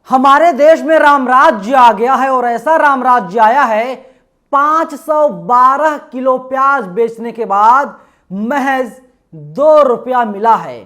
हमारे देश में राम राज्य आ गया है और ऐसा राम राज्य आया है 512 किलो प्याज बेचने के बाद महज 2 रुपया मिला है।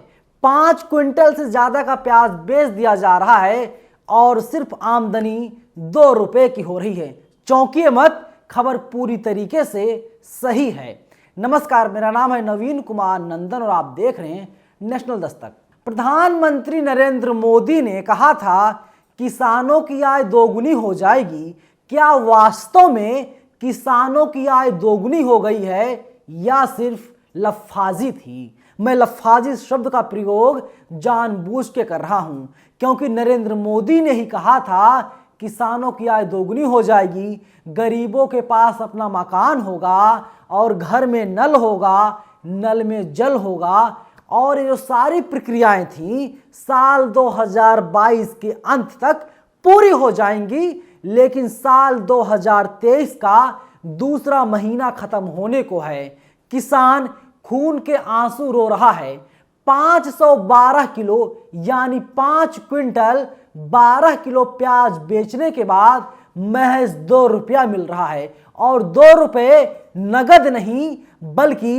5 क्विंटल से ज्यादा का प्याज बेच दिया जा रहा है और सिर्फ आमदनी 2 रुपए की हो रही है। चौंकिए मत, खबर पूरी तरीके से सही है। नमस्कार, मेरा नाम है नवीन कुमार नंदन और आप देख रहे हैं नेशनल दस्तक। प्रधानमंत्री नरेंद्र मोदी ने कहा था किसानों की आय दोगुनी हो जाएगी। क्या वास्तव में किसानों की आय दोगुनी हो गई है या सिर्फ लफ्फाजी थी? मैं लफ्फाजी शब्द का प्रयोग जानबूझ के कर रहा हूं क्योंकि नरेंद्र मोदी ने ही कहा था किसानों की आय दोगुनी हो जाएगी, गरीबों के पास अपना मकान होगा और घर में नल होगा, नल में जल होगा और ये जो सारी प्रक्रियाएं थी साल 2022 के अंत तक पूरी हो जाएंगी। लेकिन साल 2023 का दूसरा महीना खत्म होने को है। किसान खून के आंसू रो रहा है। 512 किलो यानी 5 क्विंटल 12 किलो प्याज बेचने के बाद महज 2 रुपया मिल रहा है और 2 रुपये नगद नहीं बल्कि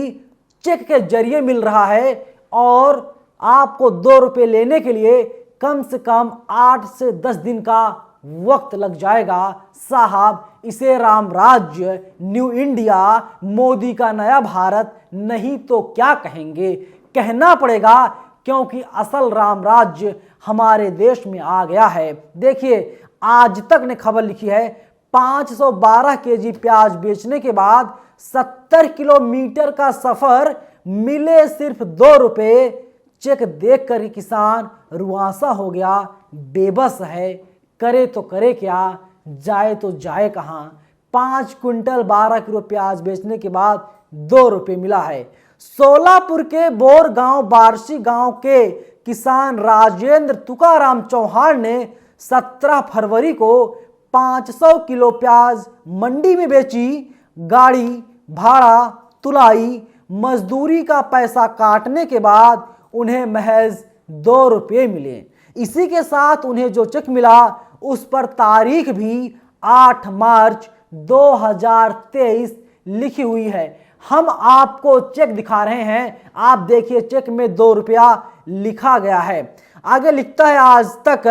चेक के जरिए मिल रहा है और आपको 2 रुपये लेने के लिए कम से कम 8 से 10 दिन का वक्त लग जाएगा। साहब, इसे राम राज्य, न्यू इंडिया, मोदी का नया भारत नहीं तो क्या कहेंगे? कहना पड़ेगा क्योंकि असल राम राज्य हमारे देश में आ गया है। देखिए, आज तक ने खबर लिखी है 512 केजी प्याज बेचने के बाद 70 किलोमीटर का सफर मिले सिर्फ 2 रुपए। चेक देखकर ही किसान रुआंसा हो गया, बेबस है, करे तो करे क्या, जाए तो जाए कहां। 5 क्विंटल 12 किलो प्याज बेचने के बाद 2 रुपए मिला है। सोलापुर के बोरगांव बारसी गांव के किसान राजेंद्र तुकाराम चौहान ने 17 फरवरी को 500 किलो प्याज मंडी में बेची। गाड़ी भाड़ा, तुलाई, मजदूरी का पैसा काटने के बाद उन्हें महज 2 रुपये मिले। इसी के साथ उन्हें जो चेक मिला उस पर तारीख भी 8 मार्च 2023 लिखी हुई है। हम आपको चेक दिखा रहे हैं, आप देखिए चेक में 2 रुपया लिखा गया है। आगे लिखता है, आज तक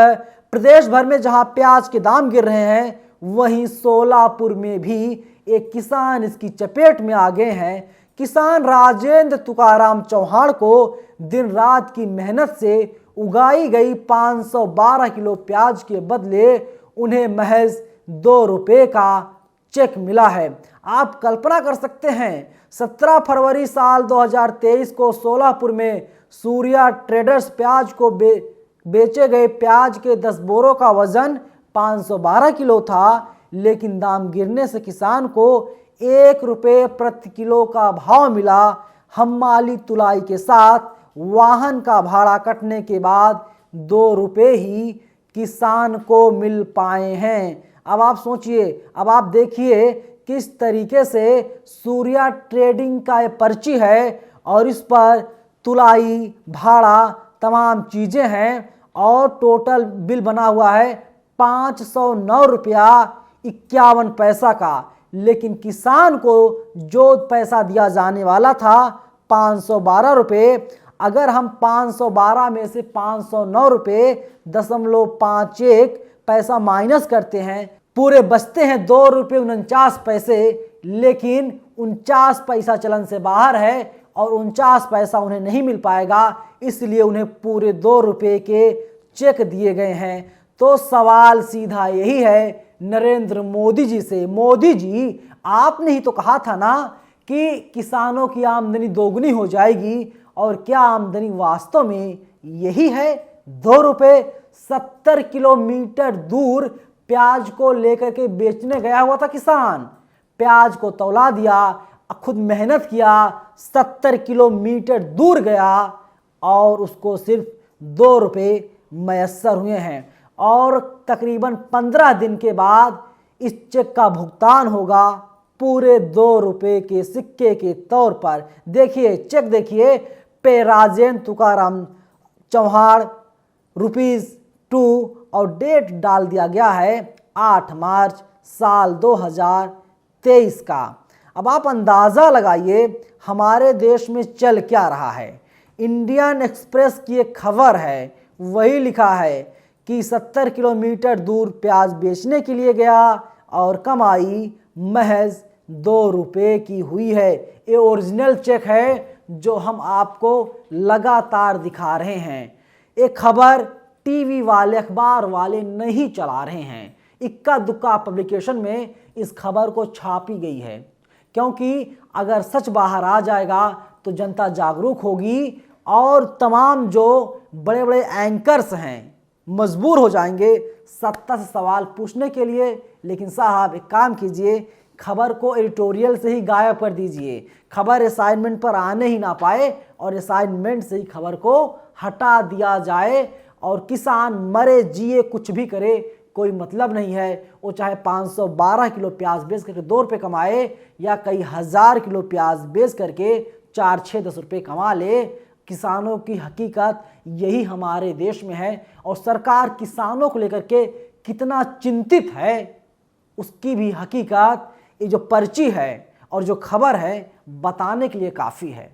प्रदेश भर में जहां प्याज के दाम गिर रहे हैं वहीं सोलापुर में भी एक किसान इसकी चपेट में आ गए हैं। किसान राजेंद्र तुकाराम चौहान को दिन रात की मेहनत से उगाई गई 512 किलो प्याज के बदले उन्हें महज 2 रुपये का चेक मिला है। आप कल्पना कर सकते हैं 17 फरवरी साल 2023 को सोलापुर में सूर्या ट्रेडर्स प्याज को बेचे गए प्याज के 10 बोरों का वजन 512 किलो था, लेकिन दाम गिरने से किसान को 1 रुपये प्रति किलो का भाव मिला। हम्माली तुलाई के साथ वाहन का भाड़ा कटने के बाद 2 रुपये ही किसान को मिल पाए हैं। अब आप सोचिए, अब आप देखिए किस तरीके से सूर्या ट्रेडिंग का ये पर्ची है और इस पर तुलाई, भाड़ा, तमाम चीज़ें हैं और टोटल बिल बना हुआ है 509 रुपया 51 पैसा का। लेकिन किसान को जो पैसा दिया जाने वाला था 512 रुपये, अगर हम 512 में से 509 रुपये 0.51 पैसा माइनस करते हैं, पूरे बचते हैं 2 रुपये 49 पैसे। लेकिन 49 पैसा चलन से बाहर है और 49 पैसा उन्हें नहीं मिल पाएगा, इसलिए उन्हें पूरे 2 रुपये के चेक दिए गए हैं। तो सवाल सीधा यही है नरेंद्र मोदी जी से, मोदी जी आपने ही तो कहा था ना कि किसानों की आमदनी दोगुनी हो जाएगी, और क्या आमदनी वास्तव में यही है? 2 रुपये। 70 किलोमीटर दूर प्याज को लेकर के बेचने गया हुआ था किसान, प्याज को तौला दिया, खुद मेहनत किया, 70 किलोमीटर दूर गया और उसको सिर्फ 2 रुपये मैसर हुए हैं और तकरीबन 15 दिन के बाद इस चेक का भुगतान होगा पूरे 2 रुपये के सिक्के के तौर पर। देखिए चेक, देखिए पे राजेंद्र तुकाराम चौहान और डेट डाल दिया गया है 8 मार्च साल 2023 का। अब आप अंदाज़ा लगाइए हमारे देश में चल क्या रहा है। इंडियन एक्सप्रेस की एक खबर है, वही लिखा है कि 70 किलोमीटर दूर प्याज बेचने के लिए गया और कमाई महज 2 रुपये की हुई है। ये ओरिजिनल चेक है जो हम आपको लगातार दिखा रहे हैं। एक खबर टीवी वाले, अखबार वाले नहीं चला रहे हैं, इक्का दुक्का पब्लिकेशन में इस खबर को छापी गई है, क्योंकि अगर सच बाहर आ जाएगा तो जनता जागरूक होगी और तमाम जो बड़े बड़े एंकर्स हैं मजबूर हो जाएंगे सत्ता से सवाल पूछने के लिए। लेकिन साहब एक काम कीजिए, खबर को एडिटोरियल से ही गायब कर दीजिए, खबर असाइनमेंट पर आने ही ना पाए और असाइनमेंट से ही खबर को हटा दिया जाए। और किसान मरे जिए कुछ भी करे कोई मतलब नहीं है, वो चाहे 512 किलो प्याज बेच करके 2 रुपये कमाए या कई हज़ार किलो प्याज बेच करके 4-6-10 रुपये कमा ले। किसानों की हकीकत यही हमारे देश में है और सरकार किसानों को लेकर के कितना चिंतित है उसकी भी हकीकत ये जो पर्ची है और जो खबर है बताने के लिए काफ़ी है।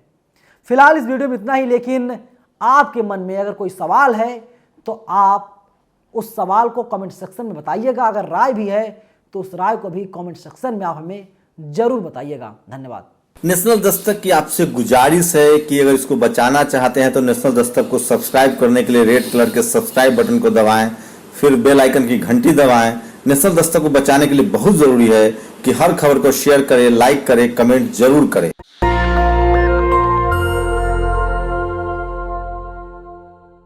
फिलहाल इस वीडियो में इतना ही, लेकिन आपके मन में अगर कोई सवाल है तो आप उस सवाल को कमेंट सेक्शन में बताइएगा। अगर राय भी है तो उस राय को भी कमेंट सेक्शन में आप हमें जरूर बताइएगा। धन्यवाद। नेशनल दस्तक की आपसे गुजारिश है कि अगर इसको बचाना चाहते हैं तो नेशनल दस्तक को सब्सक्राइब करने के लिए रेड कलर के सब्सक्राइब बटन को दबाएं, फिर बेल आइकन की घंटी दबाएं। नेशनल दस्तक को बचाने के लिए बहुत जरूरी है कि हर खबर को शेयर करें, लाइक करें, कमेंट जरूर करें।